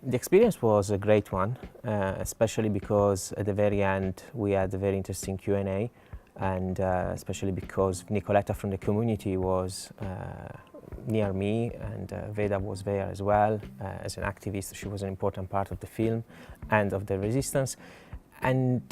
The experience was a great one, especially because at the very end we had a very interesting Q&A, and especially because Nicoletta from the community was near me, and Veda was there as well. As an activist, she was an important part of the film and of the resistance. And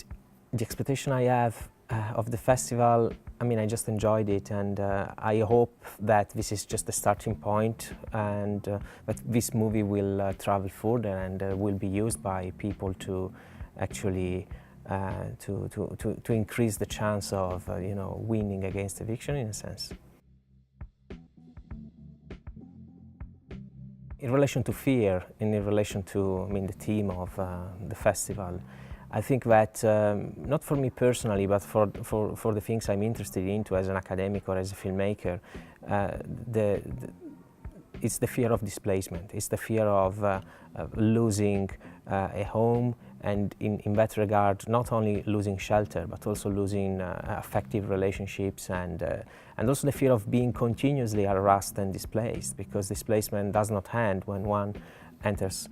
the expectation I have of the festival, I mean, I just enjoyed it, and I hope that this is just the starting point, and that this movie will travel further and will be used by people to actually to increase the chance of you know, winning against eviction in a sense. In relation to fear, and in relation to, I mean, the theme of the festival, I think that, not for me personally, but for the things I'm interested into as an academic or as a filmmaker, it's the fear of displacement. It's the fear of losing a home, and in that regard, not only losing shelter, but also losing affective relationships, and also the fear of being continuously harassed and displaced, because displacement does not end when one enters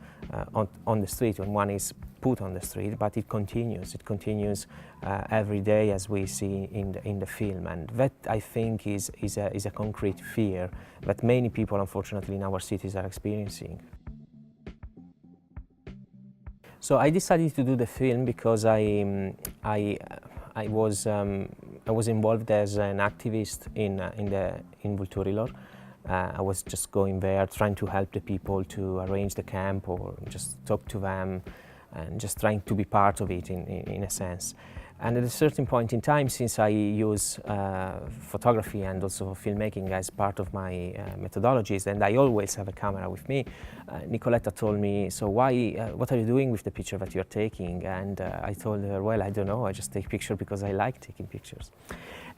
on the street, when one is put on the street, but it continues. It continues every day, as we see in the film, and that, I think, is a concrete fear that many people, unfortunately, in our cities are experiencing. So I decided to do the film because I was involved as an activist in Vulturilor. I was just going there, trying to help the people to arrange the camp, or just talk to them, and just trying to be part of it in a sense. And at a certain point in time, since I use photography and also filmmaking as part of my methodologies, and I always have a camera with me, Nicoletta told me, so what are you doing with the picture that you're taking? And I told her, well, I don't know, I just take pictures because I like taking pictures.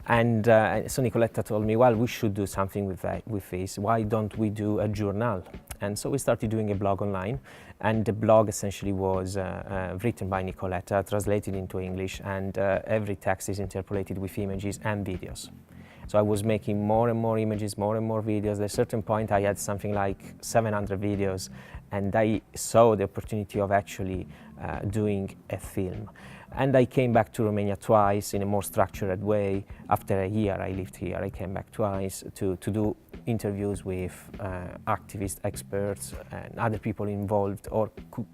And so Nicoletta told me, well, we should do something with this. Why don't we do a journal? And so we started doing a blog online, and the blog essentially was written by Nicoletta, translated into English, and every text is interpolated with images and videos. So I was making more and more images, more and more videos. At a certain point I had something like 700 videos, and I saw the opportunity of actually doing a film. And I came back to Romania twice in a more structured way. After a year I lived here, I came back twice to do interviews with activists, experts, and other people involved, or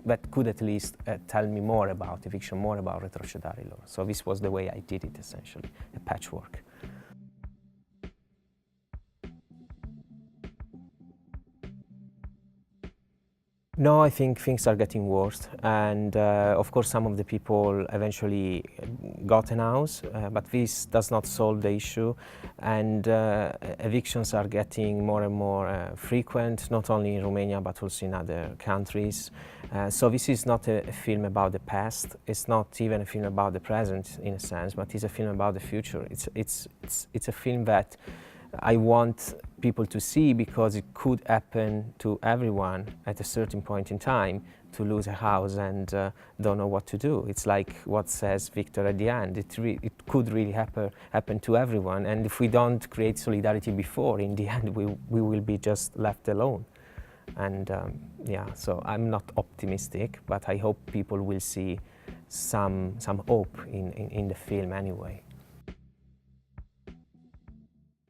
that could at least tell me more about eviction, more about retrocedare law. So this was the way I did it, essentially, a patchwork. No, I think things are getting worse, and of course some of the people eventually got an house, but this does not solve the issue, and evictions are getting more and more frequent, not only in Romania but also in other countries. So this is not a film about the past, it's not even a film about the present in a sense, but it's a film about the future. It's a film that I want people to see, because it could happen to everyone at a certain point in time, to lose a house and don't know what to do. It's like what says Victor at the end. It could really happen to everyone, and if we don't create solidarity before, in the end we will be just left alone. And yeah, so I'm not optimistic, but I hope people will see some hope in the film anyway.